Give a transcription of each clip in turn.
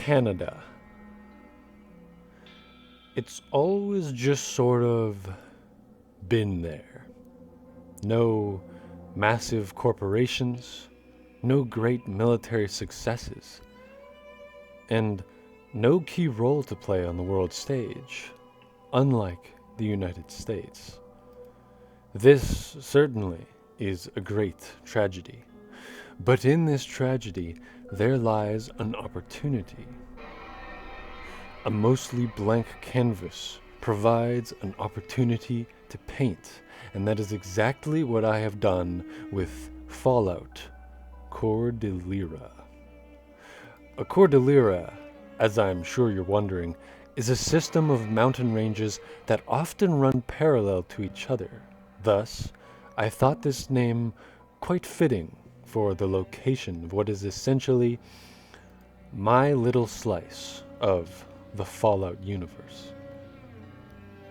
Canada. It's always just sort of been there. No massive corporations, no great military successes, and no key role to play on the world stage, unlike the United States. This certainly is a great tragedy. But in this tragedy, there lies an opportunity. A mostly blank canvas provides an opportunity to paint, and that is exactly what I have done with Fallout Cordillera. A Cordillera, as I'm sure you're wondering, is a system of mountain ranges that often run parallel to each other. Thus, I thought this name quite fitting for the location of what is essentially my little slice of the Fallout universe.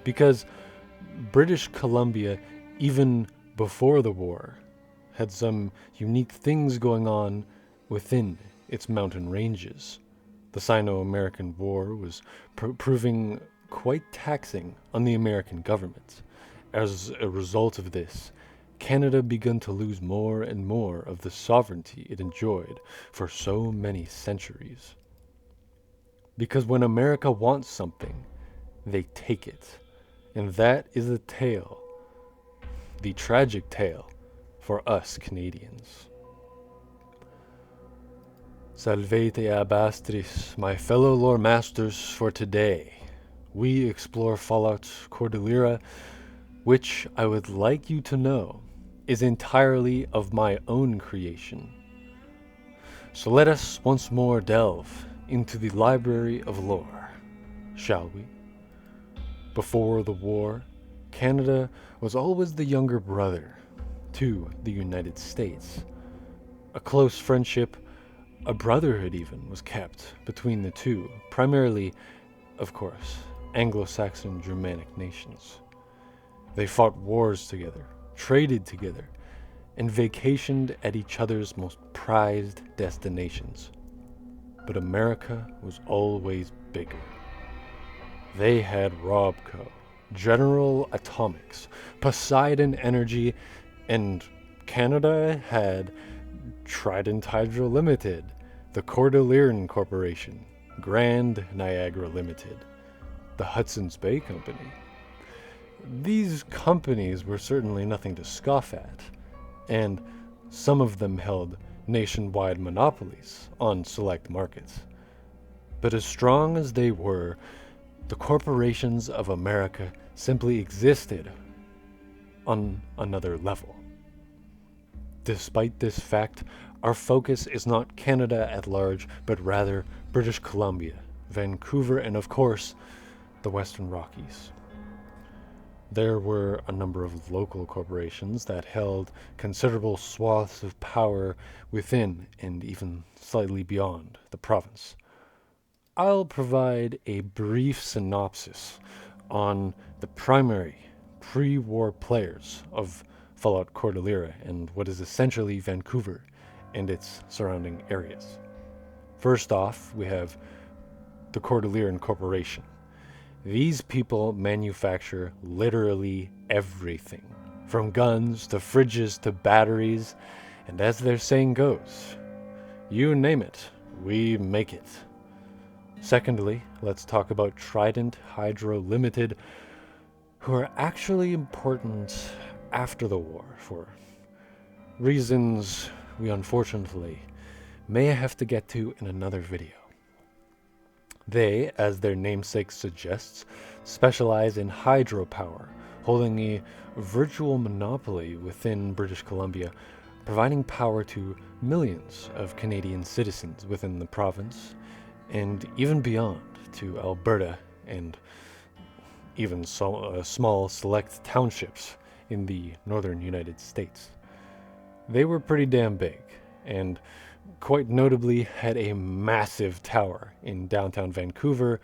Because British Columbia, even before the war, had some unique things going on within its mountain ranges. The Sino-American War was proving quite taxing on the American government. As a result of this, Canada began to lose more and more of the sovereignty it enjoyed for so many centuries. Because when America wants something, they take it. And that is the tale, the tragic tale, for us Canadians. Salvete abastris, my fellow lore masters, for today. We explore Fallout Cordillera, which I would like you to know is entirely of my own creation. So let us once more delve into the library of lore, shall we? Before the war, Canada was always the younger brother to the United States. A close friendship, a brotherhood even, was kept between the two, primarily, of course, Anglo-Saxon Germanic nations. They fought wars together, traded together, and vacationed at each other's most prized destinations. But America was always bigger. They had Robco, General Atomics, Poseidon Energy, and Canada had Trident Hydro Limited, the Cordilleran Corporation, Grand Niagara Limited, the Hudson's Bay Company. These companies were certainly nothing to scoff at, and some of them held nationwide monopolies on select markets. But as strong as they were, the corporations of America simply existed on another level. Despite this fact, our focus is not Canada at large, but rather British Columbia, Vancouver, and of course, the Western Rockies. There were a number of local corporations that held considerable swaths of power within and even slightly beyond the province. I'll provide a brief synopsis on the primary pre-war players of Fallout Cordillera and what is essentially Vancouver and its surrounding areas. First off, we have the Cordilleran Corporation. These people manufacture literally everything, from guns to fridges to batteries, and as their saying goes, you name it, we make it. Secondly, let's talk about Trident Hydro Limited, who are actually important after the war for reasons we unfortunately may have to get to in another video. They, as their namesake suggests, specialize in hydropower, holding a virtual monopoly within British Columbia, providing power to millions of Canadian citizens within the province, and even beyond to Alberta and even small select townships in the northern United States. They were pretty damn big, and quite notably had a massive tower in downtown Vancouver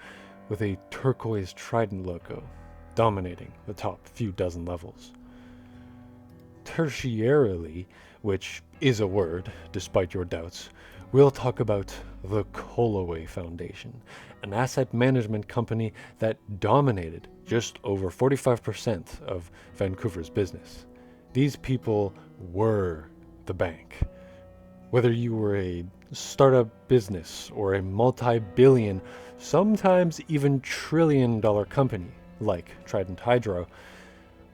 with a turquoise trident logo dominating the top few dozen levels. Tertiarily, which is a word despite your doubts, we'll talk about the Colloway Foundation, an asset management company that dominated just over 45% of Vancouver's business. These people were the bank. Whether you were a startup business or a multi-billion, sometimes even trillion-dollar company like Trident Hydro,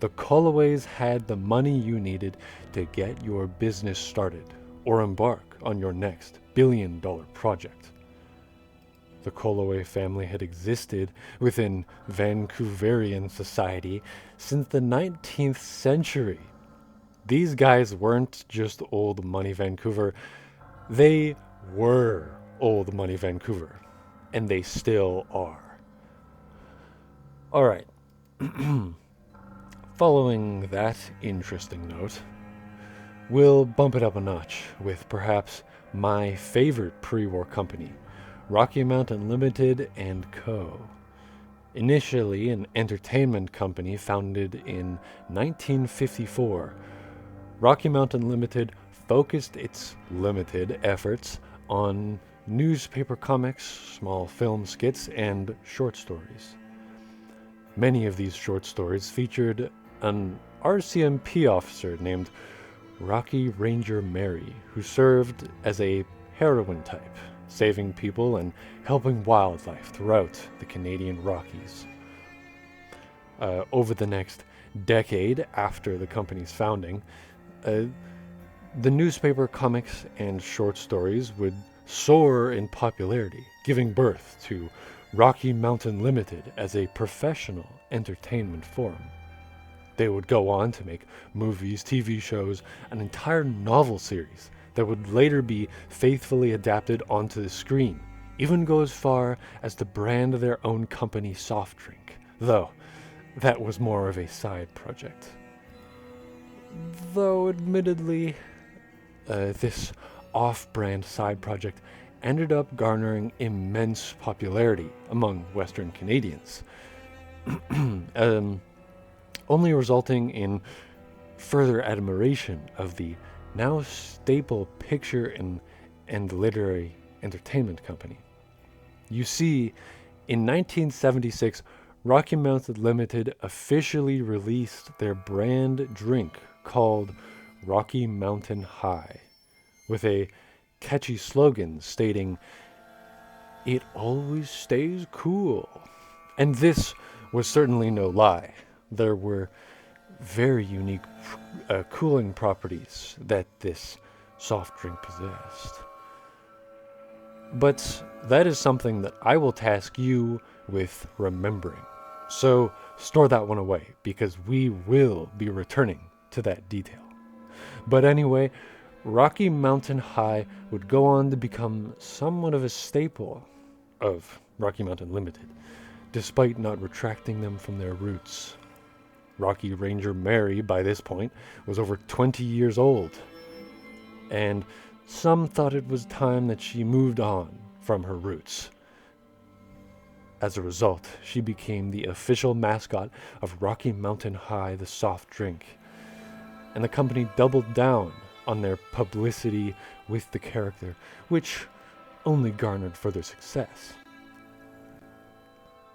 the Colloways had the money you needed to get your business started or embark on your next billion-dollar project. The Colloway family had existed within Vancouverian society since the 19th century. These guys weren't just old money Vancouver, they were old money Vancouver, and they still are. Alright, following that interesting note, we'll bump it up a notch with perhaps my favorite pre-war company, Rocky Mountain Limited and Co. Initially an entertainment company founded in 1954, Rocky Mountain Limited focused its limited efforts on newspaper comics, small film skits, and short stories. Many of these short stories featured an RCMP officer named Rocky Ranger Mary, who served as a heroine type, saving people and helping wildlife throughout the Canadian Rockies. Over the next decade after the company's founding, the newspaper comics and short stories would soar in popularity, giving birth to Rocky Mountain Limited as a professional entertainment forum. They would go on to make movies, TV shows, an entire novel series that would later be faithfully adapted onto the screen, even go as far as to brand their own company soft drink, though that was more of a side project. Though admittedly, this off-brand side project ended up garnering immense popularity among Western Canadians, only resulting in further admiration of the now staple picture and literary entertainment company. You see, in 1976, Rocky Mountain Limited officially released their brand drink called Rocky Mountain High, with a catchy slogan stating, "It always stays cool." And this was certainly no lie. There were very unique cooling properties that this soft drink possessed. But that is something that I will task you with remembering. So store that one away, because we will be returning to that detail. But anyway, Rocky Mountain High would go on to become somewhat of a staple of Rocky Mountain Limited, despite not retracting them from their roots. Rocky Ranger Mary, by this point, was over 20 years old, and some thought it was time that she moved on from her roots. As a result, she became the official mascot of Rocky Mountain High, the soft drink, and the company doubled down on their publicity with the character, which only garnered further success.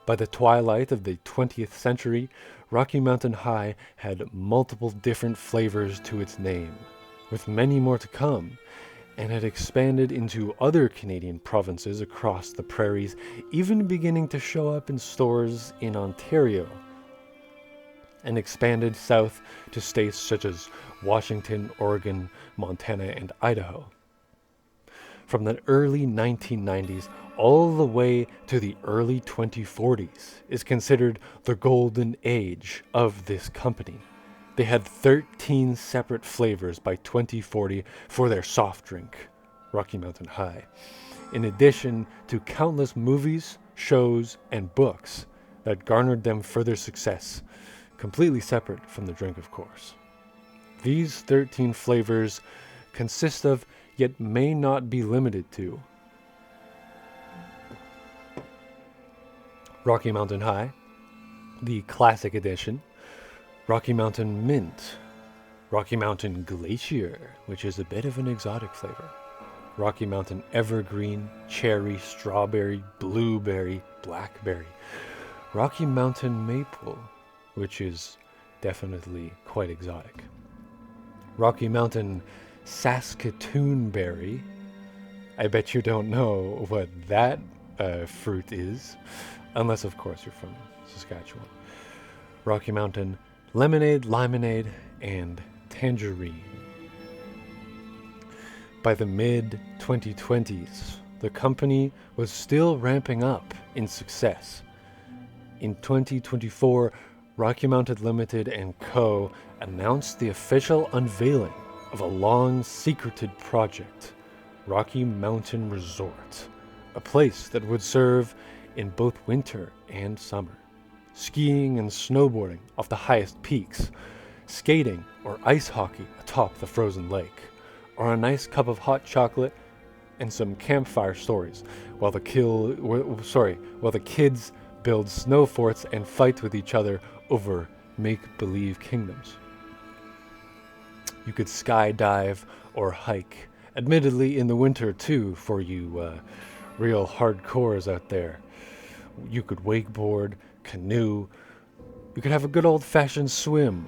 By the twilight of the 20th century, Rocky Mountain High had multiple different flavors to its name, with many more to come, and had expanded into other Canadian provinces across the prairies, even beginning to show up in stores in Ontario, and expanded south to states such as Washington, Oregon, Montana, and Idaho. From the early 1990s all the way to the early 2040s is considered the golden age of this company. They had 13 separate flavors by 2040 for their soft drink, Rocky Mountain High, in addition to countless movies, shows, and books that garnered them further success, completely separate from the drink, of course. These 13 flavors consist of, yet may not be limited to, Rocky Mountain High, the Classic Edition, Rocky Mountain Mint, Rocky Mountain Glacier, which is a bit of an exotic flavor, Rocky Mountain Evergreen, Cherry, Strawberry, Blueberry, Blackberry, Rocky Mountain Maple, which is definitely quite exotic, Rocky Mountain Saskatoonberry. I bet you don't know what that fruit is, unless, of course, you're from Saskatchewan. Rocky Mountain Lemonade, Limonade, and Tangerine. By the mid-2020s, the company was still ramping up in success. In 2024, Rocky Mountain Limited and Co. announced the official unveiling of a long-secreted project, Rocky Mountain Resort, a place that would serve in both winter and summer. Skiing and snowboarding off the highest peaks, skating or ice hockey atop the frozen lake, or a nice cup of hot chocolate and some campfire stories while the kids build snow forts and fight with each other over make-believe kingdoms. You could skydive or hike, admittedly in the winter too for you real hardcores out there. You could wakeboard, canoe, you could have a good old-fashioned swim,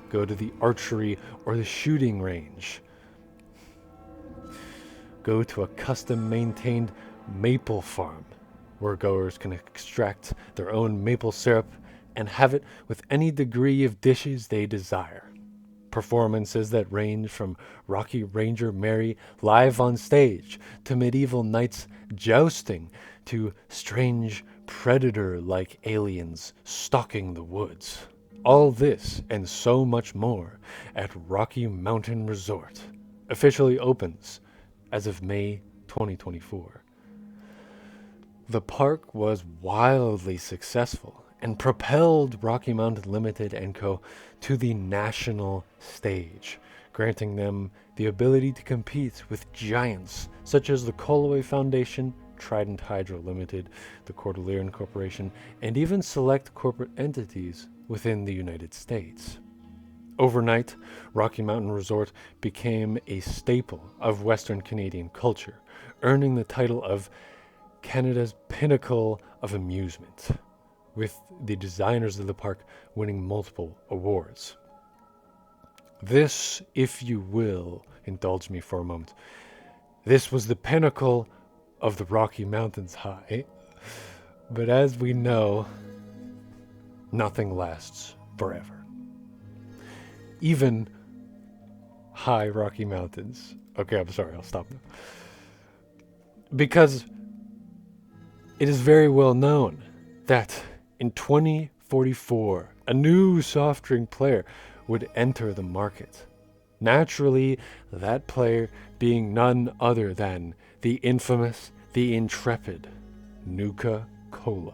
go to the archery or the shooting range, go to a custom-maintained maple farm where goers can extract their own maple syrup and have it with any degree of dishes they desire. Performances that range from Rocky Ranger Mary live on stage to medieval knights jousting to strange predator-like aliens stalking the woods. All this and so much more at Rocky Mountain Resort officially opens as of May 2024. The park was wildly successful and propelled Rocky Mountain Limited and Co. to the national stage, granting them the ability to compete with giants such as the Colway Foundation, Trident Hydro Limited, the Cordillera Corporation, and even select corporate entities within the United States. Overnight, Rocky Mountain Resort became a staple of Western Canadian culture, earning the title of Canada's pinnacle of amusement, with the designers of the park winning multiple awards. This, if you will, indulge me for a moment, this was the pinnacle of the Rocky Mountains high. But as we know, nothing lasts forever. Even high Rocky Mountains. Okay, I'm sorry, I'll stop now. Because it is very well known that in 2044, a new soft drink player would enter the market. Naturally, that player being none other than the infamous, the intrepid Nuka-Cola.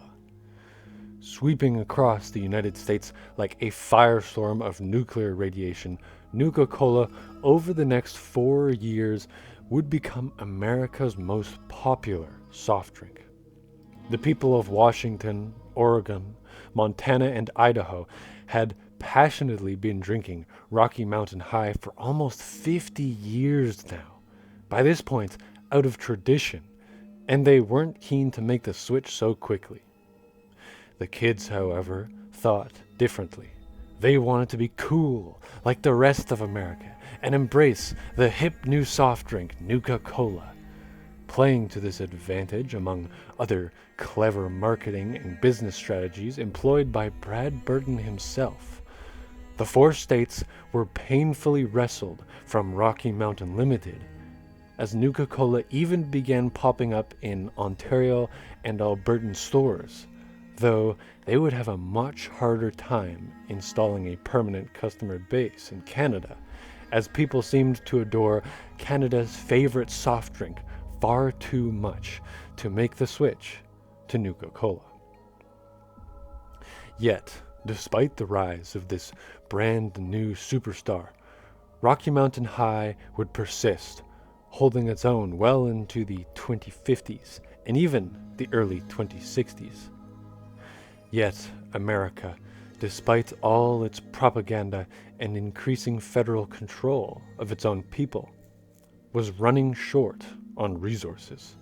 Sweeping across the United States like a firestorm of nuclear radiation, Nuka-Cola over the next 4 years would become America's most popular soft drink. The people of Washington, Oregon, Montana, and Idaho had passionately been drinking Rocky Mountain High for almost 50 years now. By this point, out of tradition, and they weren't keen to make the switch so quickly. The kids, however, thought differently. They wanted to be cool, like the rest of America, and embrace the hip new soft drink, Nuka-Cola. Playing to this advantage, among other clever marketing and business strategies employed by Brad Burton himself, the 4 states were painfully wrestled from Rocky Mountain Limited, as Nuka-Cola even began popping up in Ontario and Albertan stores, though they would have a much harder time installing a permanent customer base in Canada, as people seemed to adore Canada's favorite soft drink far too much to make the switch to Nuka-Cola. Yet, despite the rise of this brand new superstar, Rocky Mountain High would persist, holding its own well into the 2050s and even the early 2060s. Yet America, despite all its propaganda and increasing federal control of its own people, was running short on resources.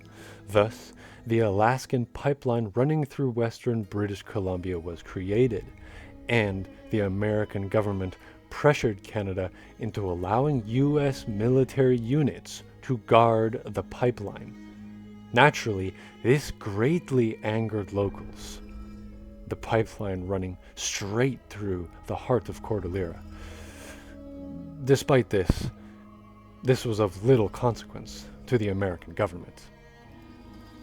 Thus, the Alaskan pipeline running through western British Columbia was created, and the American government pressured Canada into allowing U.S. military units to guard the pipeline. Naturally, this greatly angered locals. The pipeline running straight through the heart of Cordillera. Despite this was of little consequence to the American government.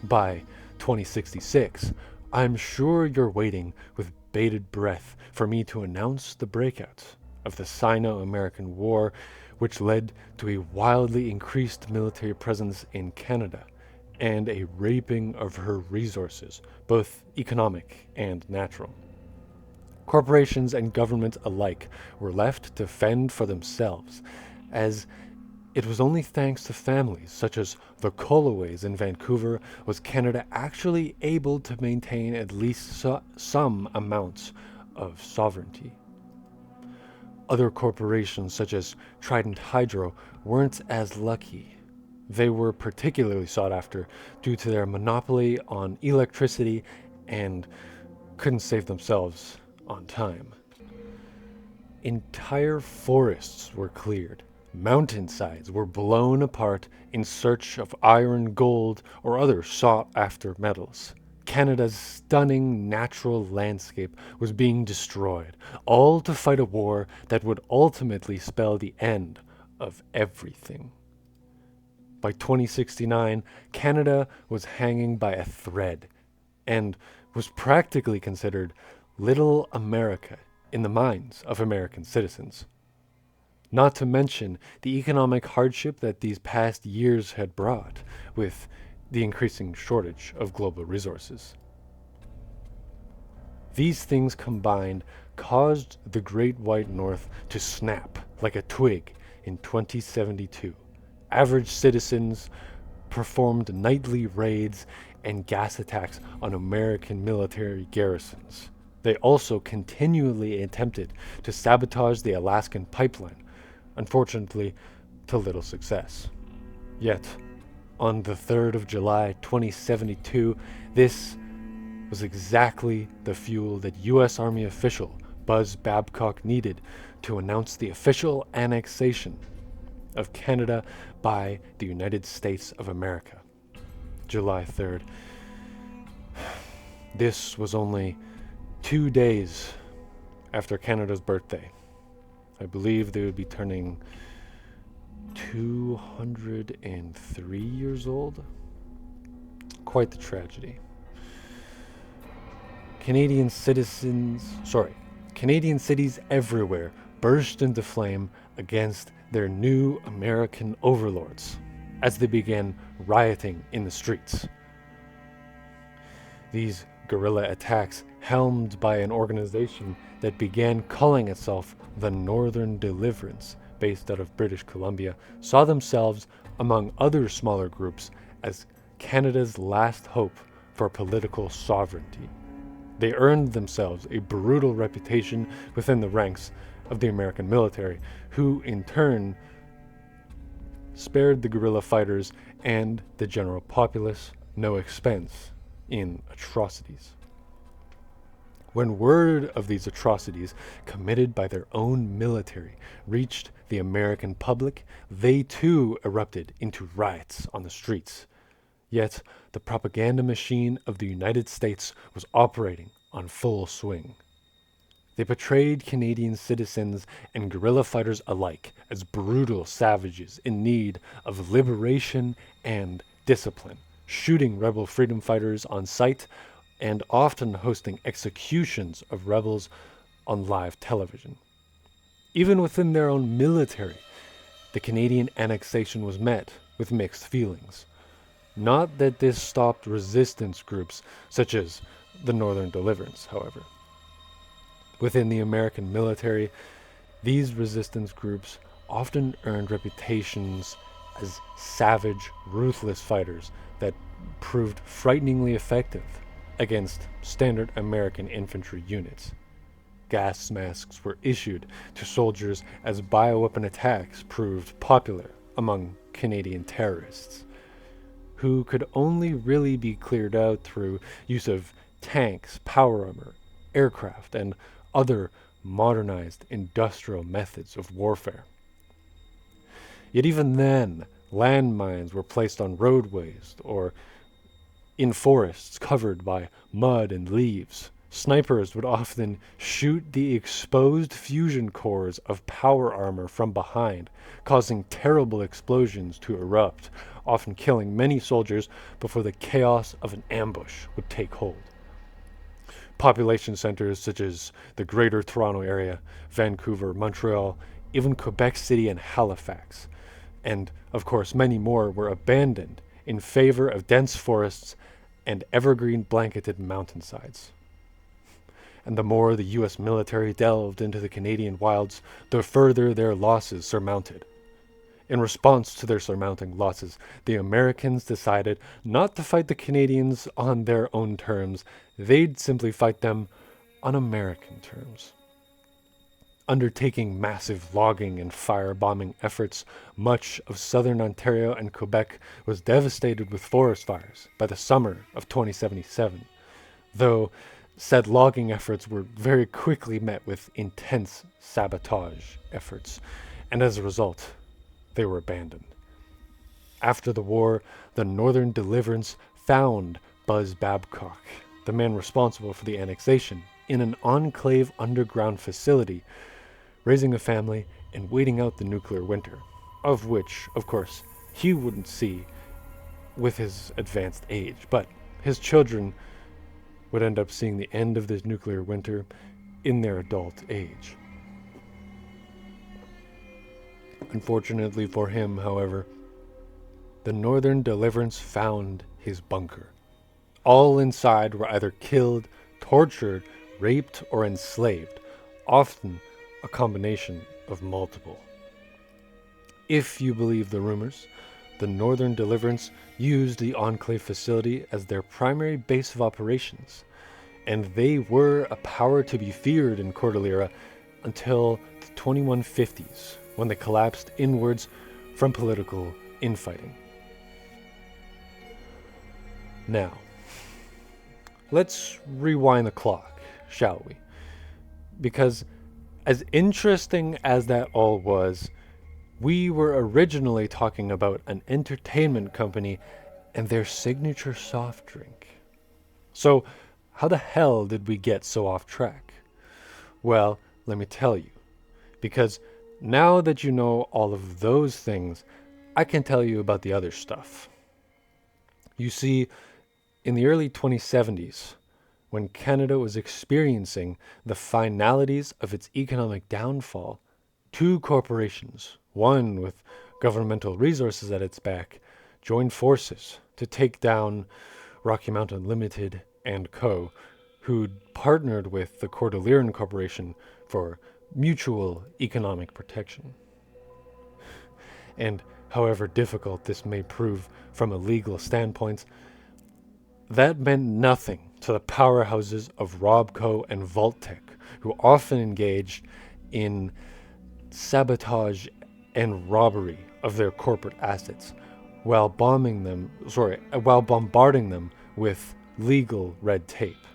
By 2066, I'm sure you're waiting with bated breath for me to announce the breakout of the Sino-American War, which led to a wildly increased military presence in Canada and a raping of her resources, both economic and natural. Corporations and governments alike were left to fend for themselves, as it was only thanks to families such as the Coloways in Vancouver was Canada actually able to maintain at least some amounts of sovereignty. Other corporations such as Trident Hydro weren't as lucky. They were particularly sought after due to their monopoly on electricity and couldn't save themselves on time. Entire forests were cleared. Mountainsides were blown apart in search of iron, gold, or other sought-after metals. Canada's stunning natural landscape was being destroyed, all to fight a war that would ultimately spell the end of everything. By 2069, Canada was hanging by a thread and was practically considered Little America in the minds of American citizens. Not to mention the economic hardship that these past years had brought with the increasing shortage of global resources. These things combined caused the Great White North to snap like a twig in 2072. Average citizens performed nightly raids and gas attacks on American military garrisons. They also continually attempted to sabotage the Alaskan pipeline, unfortunately to little success. Yet, on the 3rd of July 2072, this was exactly the fuel that U.S. Army official Buzz Babcock needed to announce the official annexation of Canada by the United States of America. July 3rd. This was only 2 days after Canada's birthday. I believe they would be turning 203 years old. Quite the tragedy. Canadian cities everywhere burst into flame against their new American overlords as they began rioting in the streets. These guerrilla attacks, helmed by an organization that began calling itself the Northern Deliverance, based out of British Columbia, saw themselves, among other smaller groups, as Canada's last hope for political sovereignty. They earned themselves a brutal reputation within the ranks of the American military, who in turn spared the guerrilla fighters and the general populace no expense in atrocities. When word of these atrocities committed by their own military reached the American public, they too erupted into riots on the streets. Yet the propaganda machine of the United States was operating on full swing. They portrayed Canadian citizens and guerrilla fighters alike as brutal savages in need of liberation and discipline, shooting rebel freedom fighters on sight and often hosting executions of rebels on live television. Even within their own military, the Canadian annexation was met with mixed feelings. Not that this stopped resistance groups such as the Northern Deliverance, however. Within the American military, these resistance groups often earned reputations as savage, ruthless fighters that proved frighteningly effective against standard American infantry units. Gas masks were issued to soldiers as bioweapon attacks proved popular among Canadian terrorists, who could only really be cleared out through use of tanks, power armor, aircraft, and other modernized industrial methods of warfare. Yet even then, landmines were placed on roadways or in forests covered by mud and leaves. Snipers would often shoot the exposed fusion cores of power armor from behind, causing terrible explosions to erupt, often killing many soldiers before the chaos of an ambush would take hold. Population centers such as the Greater Toronto Area, Vancouver, Montreal, even Quebec City and Halifax, and of course many more, were abandoned in favor of dense forests and evergreen blanketed mountainsides. And the more the US military delved into the Canadian wilds, the further their losses surmounted. In response to their surmounting losses, the Americans decided not to fight the Canadians on their own terms. They'd simply fight them on American terms. Undertaking massive logging and firebombing efforts, much of southern Ontario and Quebec was devastated with forest fires by the summer of 2077, though said logging efforts were very quickly met with intense sabotage efforts, and as a result, they were abandoned. After the war, the Northern Deliverance found Buzz Babcock, the man responsible for the annexation, in an enclave underground facility, raising a family and waiting out the nuclear winter, of which, of course, he wouldn't see with his advanced age, but his children would end up seeing the end of this nuclear winter in their adult age. Unfortunately for him, however, the Northern Deliverance found his bunker. All inside were either killed, tortured, raped, or enslaved, often a combination of multiple. If you believe the rumors, the Northern Deliverance used the Enclave facility as their primary base of operations, and they were a power to be feared in Cordillera until the 2150s, when they collapsed inwards from political infighting. Now, let's rewind the clock, shall we? Because as interesting as that all was, we were originally talking about an entertainment company and their signature soft drink. So, how the hell did we get so off track? Well, let me tell you. Because now that you know all of those things, I can tell you about the other stuff. You see, in the early 2070s, when Canada was experiencing the finalities of its economic downfall, two corporations, one with governmental resources at its back, joined forces to take down Rocky Mountain Limited and Co., who'd partnered with the Cordillera Corporation for mutual economic protection. And however difficult this may prove from a legal standpoint, that meant nothing to the powerhouses of Robco and Vaulttech, who often engaged in sabotage and robbery of their corporate assets while bombarding them with legal red tape.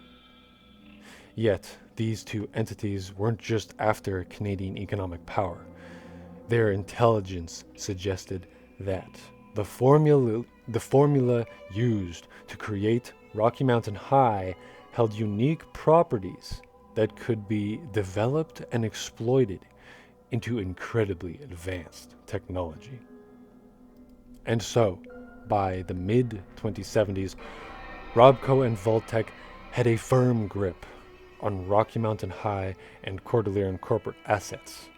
Yet, these two entities weren't just after Canadian economic power. Their intelligence suggested that the formula used to create Rocky Mountain High held unique properties that could be developed and exploited into incredibly advanced technology. And so, by the mid-2070s, Robco and Vaulttech had a firm grip on Rocky Mountain High and Cordillera corporate assets,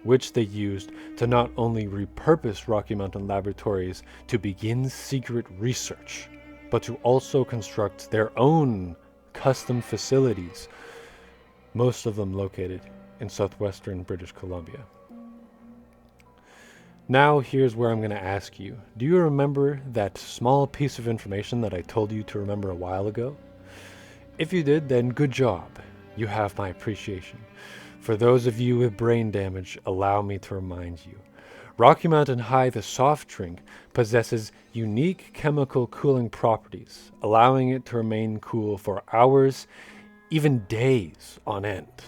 which they used to not only repurpose Rocky Mountain Laboratories to begin secret research, but to also construct their own custom facilities, most of them located in southwestern British Columbia. Now here's where I'm going to ask you, do you remember that small piece of information that I told you to remember a while ago? If you did, then good job. You have my appreciation. For those of you with brain damage, allow me to remind you. Rocky Mountain High, the soft drink, possesses unique chemical cooling properties, allowing it to remain cool for hours, even days on end.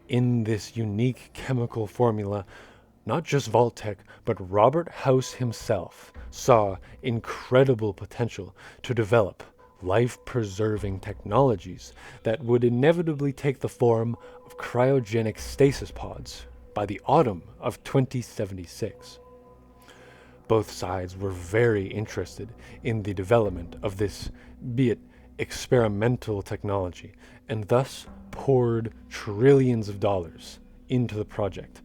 In this unique chemical formula, not just Vault-Tec, but Robert House himself saw incredible potential to develop life-preserving technologies that would inevitably take the form of cryogenic stasis pods by the autumn of 2076. Both sides were very interested in the development of this, be it experimental technology, and thus poured trillions of dollars into the project,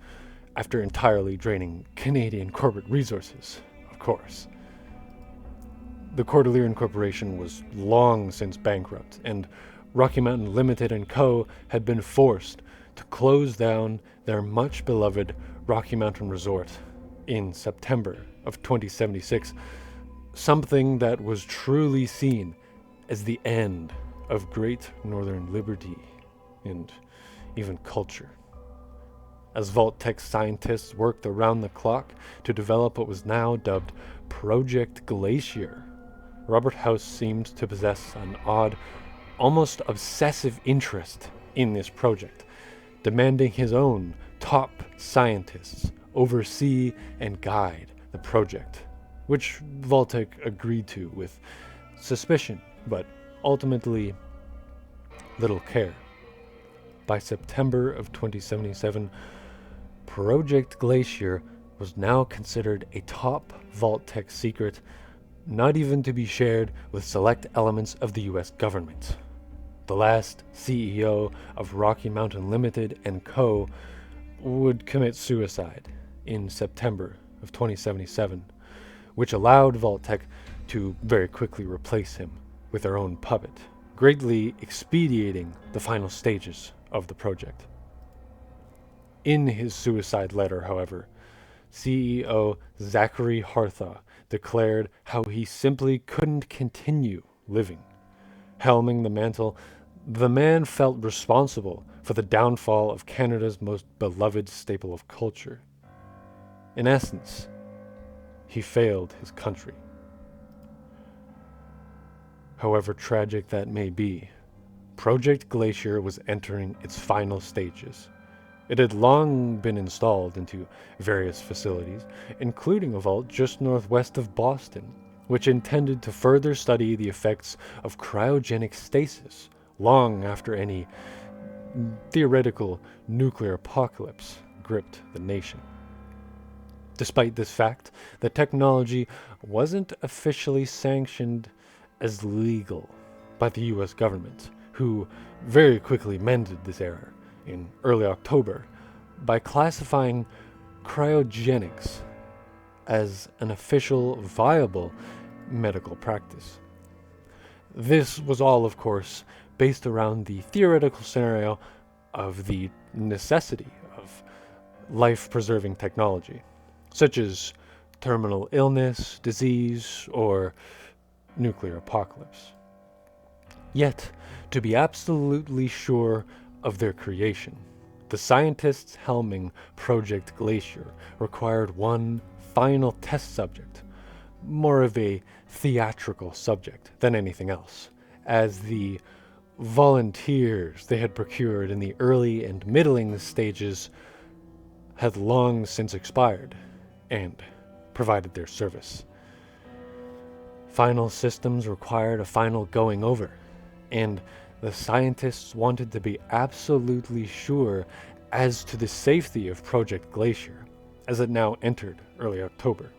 after entirely draining Canadian corporate resources, of course. The Cordillera Corporation was long since bankrupt, and Rocky Mountain Limited and Co. had been forced to close down their much beloved Rocky Mountain Resort in September of 2076, something that was truly seen as the end of Great Northern liberty and even culture. As Vault-Tec scientists worked around the clock to develop what was now dubbed Project Glacier, Robert House seemed to possess an odd, almost obsessive interest in this project, demanding his own top scientists oversee and guide the project, which Vault-Tec agreed to with suspicion, but ultimately little care. By September of 2077, Project Glacier was now considered a top Vault-Tec secret, not even to be shared with select elements of the US government. The last CEO of Rocky Mountain Limited and Co. would commit suicide in September of 2077, which allowed Vault-Tec to very quickly replace him with their own puppet, greatly expediting the final stages of the project. In his suicide letter, however, CEO Zachary Harthaw declared how he simply couldn't continue living. Helming the mantle, the man felt responsible for the downfall of Canada's most beloved staple of culture. In essence, he failed his country. However tragic that may be, Project Glacier was entering its final stages. It had long been installed into various facilities, including a vault just northwest of Boston, which intended to further study the effects of cryogenic stasis long after any theoretical nuclear apocalypse gripped the nation. Despite this fact, the technology wasn't officially sanctioned as legal by the US government, who very quickly mended this error in early October by classifying cryogenics as an official viable medical practice. This was all, of course, based around the theoretical scenario of the necessity of life-preserving technology, such as terminal illness, disease, or nuclear apocalypse. Yet, to be absolutely sure of their creation, the scientists helming Project Glacier required one final test subject, more of a theatrical subject than anything else, as the volunteers they had procured in the early and middling stages had long since expired and provided their service. Final systems required a final going over, and the scientists wanted to be absolutely sure as to the safety of Project Glacier, as it now entered early October.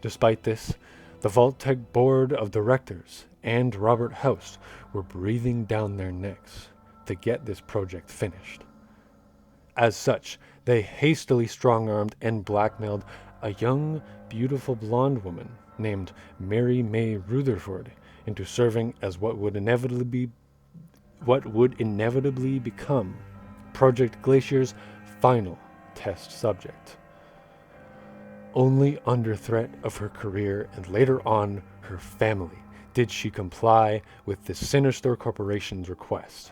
Despite this, the Vault-Tec board of directors and Robert House were breathing down their necks to get this project finished. As such, they hastily strong-armed and blackmailed a young, beautiful blonde woman named Mary May Rutherford into serving as what would inevitably become Project Glacier's final test subject. Only under threat of her career and later on her family did she comply with the sinister corporation's request.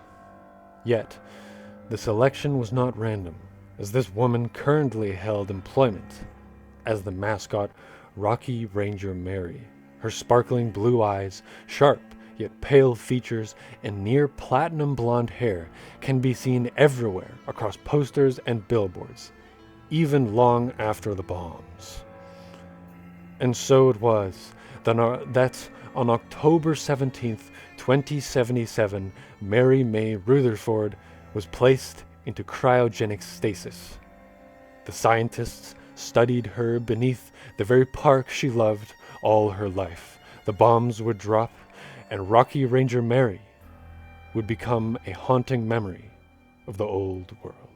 Yet, the selection was not random, as this woman currently held employment as the mascot Rocky Ranger Mary. Her sparkling blue eyes, sharp yet pale features, and near platinum blonde hair can be seen everywhere across posters and billboards, even long after the bombs. And so it was that on October 17th, 2077, Mary May Rutherford was placed into cryogenic stasis. The scientists studied her beneath the very park she loved all her life. The bombs would drop, and Rocky Ranger Mary would become a haunting memory of the old world.